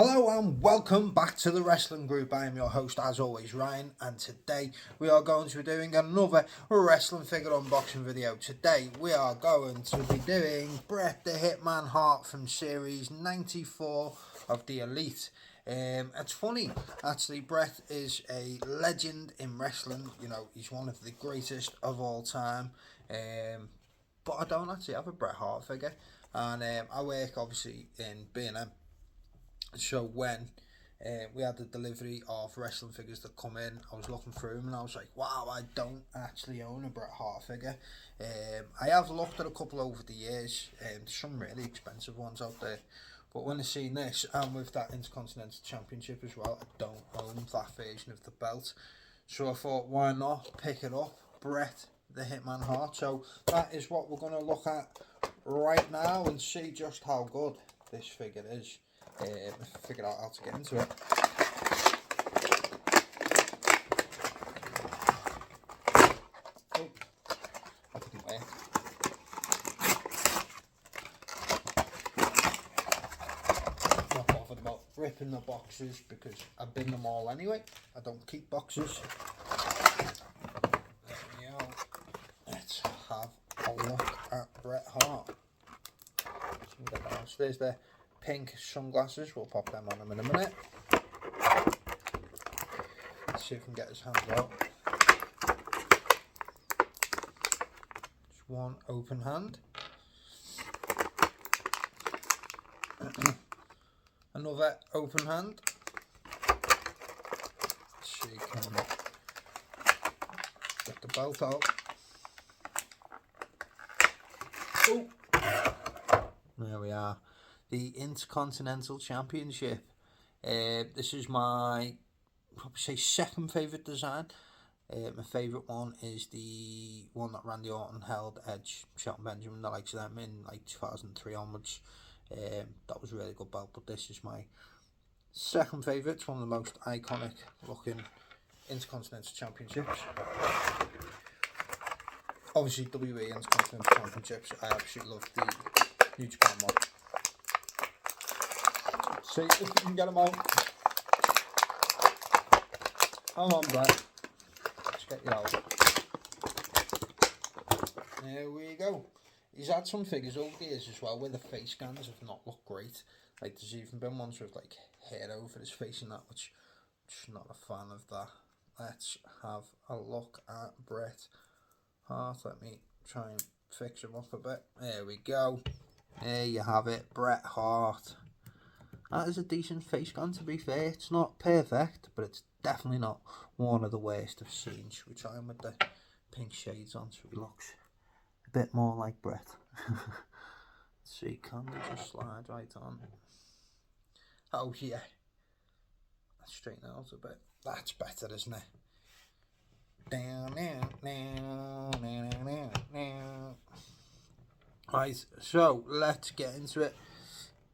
Hello and welcome back to the Wrestling Group. I am your host as always, Ryan, and today we are going to be doing another wrestling figure unboxing video. Today we are going to be doing Bret the Hitman Hart from Series 94 of the Elite. It's funny, actually. Bret is a legend in wrestling. You know, he's one of the greatest of all time. But I don't actually have a Bret Hart figure, and I work obviously in B&M. So when we had the delivery of wrestling figures that come in, I was looking through them and I was like, wow, I don't actually own a Bret Hart figure. I have looked at a couple over the years, there's some really expensive ones out there, but when I seen this, and with that Intercontinental Championship as well, I don't own that version of the belt. So I thought, why not pick it up, Bret the Hitman Hart. So that is what we're going to look at right now and see just how good this figure is. Figured out how to get into it. Oh, that didn't work. Not bothered about ripping the boxes because I bin them all anyway. I don't keep boxes. There we go. Let's have a look at Bret Hart. So there's the pink sunglasses. We'll pop them on him in a minute. Let's see if we can get his hands out. Just one open hand. Another open hand. Let's see if we can get the belt out. Oh! There we are. The Intercontinental Championship. This is my, probably say, second favourite design. My favourite one is the one that Randy Orton held, Edge, Shelton Benjamin, the likes of them in like 2003 onwards. That was a really good belt, but this is my second favourite. It's one of the most iconic looking Intercontinental Championships. Obviously, WWE Intercontinental Championships. I absolutely love the New Japan one. See if we can get them out. Come on, Bret. Let's get you out. There we go. He's had some figures over the years as well where the face scans have not looked great. Like there's even been ones with like hair over his face and that, which I'm not a fan of that. Let's have a look at Bret Hart. Let me try and fix him up a bit. There we go. There you have it, Bret Hart. That is a decent face scan, to be fair. It's not perfect, but it's definitely not one of the worst I've seen. Should we try him with the pink shades on so he looks a bit more like Bret? Let's see, can they just slide right on? Oh yeah. Let's straighten it out a bit. That's better, isn't it? Right, so let's get into it.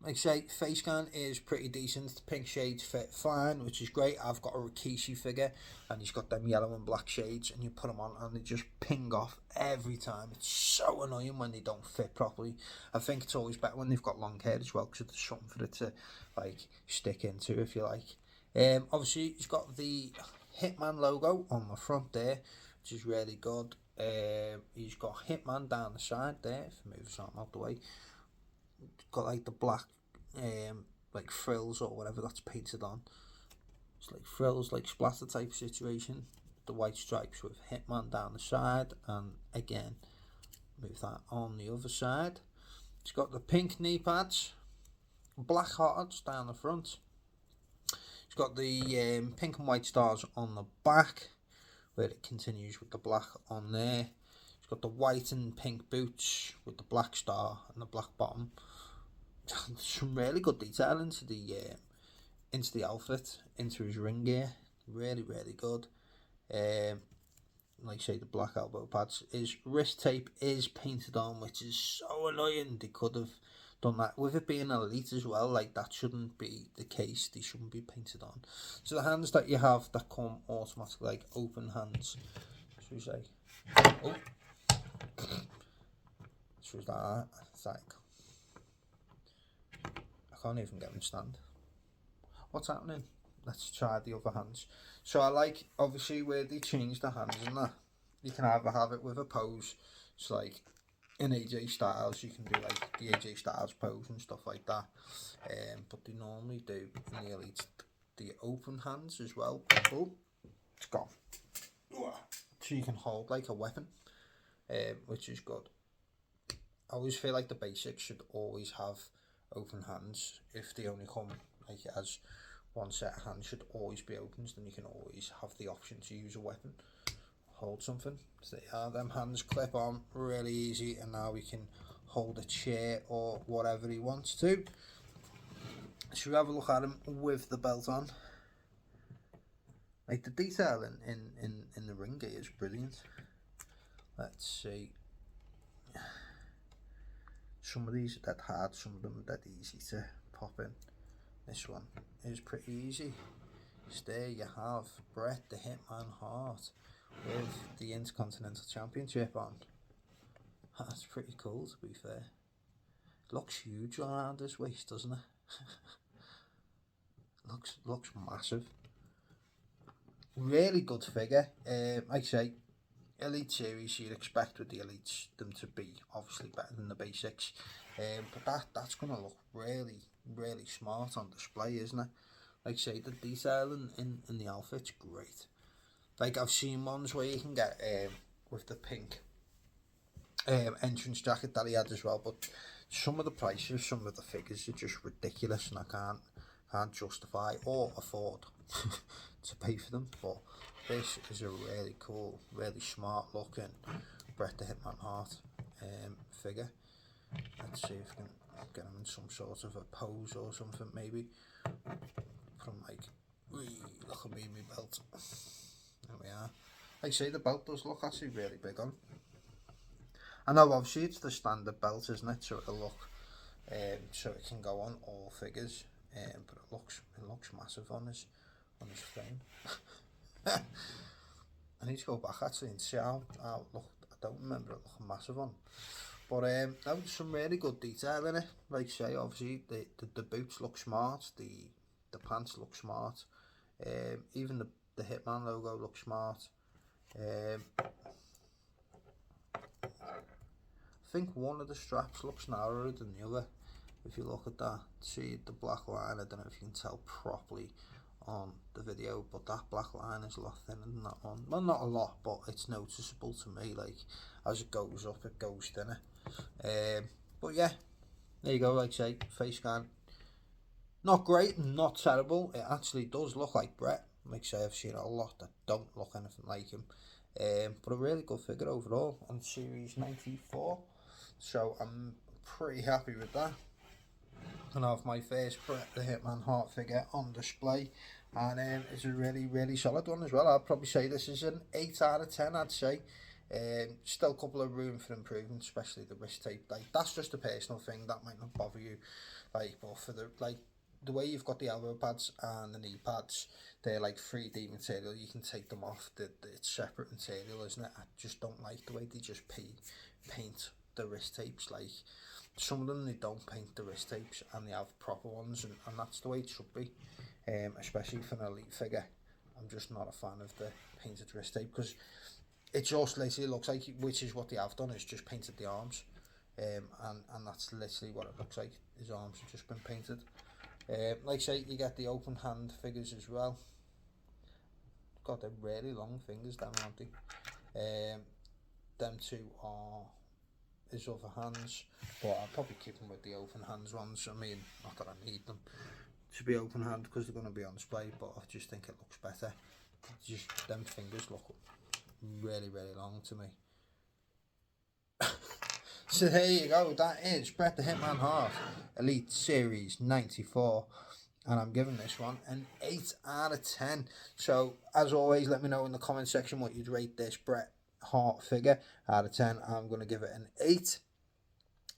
Like I say, face scan is pretty decent. The pink shades fit fine, which is great. I've got a Rikishi figure, and he's got them yellow and black shades, and you put them on, and they just ping off every time. It's so annoying when they don't fit properly. I think it's always better when they've got long hair as well, because there's something for it to like stick into, if you like. Obviously, he's got the Hitman logo on the front there, which is really good. He's got Hitman down the side there. If I move something out the way. Got like the black like frills or whatever that's painted on. It's like frills, like splatter type situation. The white stripes with Hitman down the side, and again move that on the other side. It's got the pink knee pads, black hearts down the front. It's got the pink and white stars on the back, where it continues with the black on there. It's got the white and pink boots with the black star and the black bottom. Some really good detail into the outfit, into his ring gear. Really, really good. Like I say, the black elbow pads. His wrist tape is painted on, which is so annoying. They could have done that. With it being Elite as well, like that shouldn't be the case. They shouldn't be painted on. So the hands that you have that come automatically, like open hands. Should we say? Oh. So is that? It's like, I can't even get him to stand. what's happening? Let's try the other hands. So I like, obviously, where they change the hands and that. You can either have it with a pose. It's like in AJ Styles, you can do like the AJ Styles pose and stuff like that. But they normally do in the Elite the open hands as well. Oh, it's gone. So you can hold like a weapon, which is good. I always feel like the basics should always have open hands. If they only come like as one set of hands, should always be opens, then you can always have the option to use a weapon, hold something. So them hands clip on really easy, and now we can hold a chair or whatever he wants to. Should we have a look at him with the belt on? Like the detail in the ring gear is brilliant. Let's see. Some of these are dead hard, some of them are dead easy to pop in. This one is pretty easy. So there you have Bret the Hitman Hart with the Intercontinental Championship on. That's pretty cool, to be fair. It looks huge around his waist, doesn't it? looks massive. Really good figure. Like I say, Elite Series, you'd expect with the Elites them to be obviously better than the basics. But that's going to look really smart on display, isn't it? Like I say, the detail in the outfit's great. Like I've seen ones where you can get with the pink entrance jacket that he had as well, but some of the prices, some of the figures are just ridiculous, and I can't justify or afford to pay for them. But this is a really cool, really smart looking Bret the Hitman Hart figure. Let's see if we can get him in some sort of a pose or something, maybe. Put him like, look at me, my belt. There we are. Like I say, the belt does look actually really big on. I know obviously it's the standard belt, isn't it? So it'll look, so it can go on all figures. But it looks massive on his frame. I need to go back actually and see how it looked. I don't remember it looking massive on. But that was some really good detail in it. Like I say, obviously the boots look smart, the pants look smart, even the Hitman logo looks smart. I think one of the straps looks narrower than the other. If you look at that, see the black line, I don't know if you can tell properly on the video, but that black line is a lot thinner than that one. Well, not a lot, but it's noticeable to me. Like as it goes up, it goes thinner. But yeah, there you go. Like I say, face scan, not great and not terrible. It actually does look like Bret. Like I say, I've seen a lot that don't look anything like him. But a really good figure overall on Series 94. So I'm pretty happy with that. And I have my first Bret the Hitman Hart figure on display, and it's a really solid one as well. I'd probably say this is an 8 out of 10. I'd say still a couple of room for improvement, especially the wrist tape. Like that's just a personal thing that might not bother you, like, but for the way you've got the elbow pads and the knee pads, they're like 3D material. You can take them off. It's separate material, isn't it? I just don't like the way they just paint the wrist tapes. Like some of them, they don't paint the wrist tapes and they have proper ones, and that's the way it should be, especially for an elite figure. I'm just not a fan of the painted wrist tape, because it just literally looks like, which is what they have done, is just painted the arms, and that's literally what it looks like. His arms have just been painted. Like I say, you get the open hand figures as well. God, they're really long fingers, them, aren't they? Them two are his other hands, but I'll probably keep them with the open hands ones. I mean, not that I need them to be open hand because they're going to be on display, but I just think it looks better. Just them fingers look really long to me. So there you go, that is Bret the Hitman Hart Elite Series 94, and I'm giving this one an 8 out of 10. So as always, let me know in the comment section what you'd rate this Bret Hart figure out of 10. I'm going to give it an 8.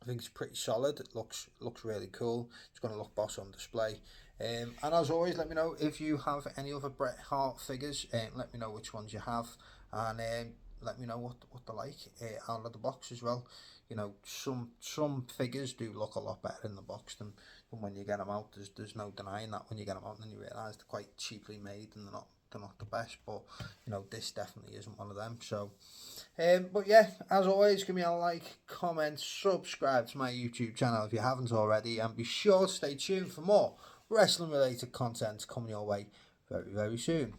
I think it's pretty solid. It looks really cool. It's going to look boss on display. And as always, let me know if you have any other Bret Hart figures. Let me know which ones you have, and let me know what they're like out of the box as well. You know, some figures do look a lot better in the box than when you get them out. There's no denying that. When you get them out, and you realise they're quite cheaply made and they're not the best. But you know, this definitely isn't one of them. So, but yeah, as always, give me a like, comment, subscribe to my YouTube channel if you haven't already, and be sure to stay tuned for more wrestling related content coming your way very, very soon.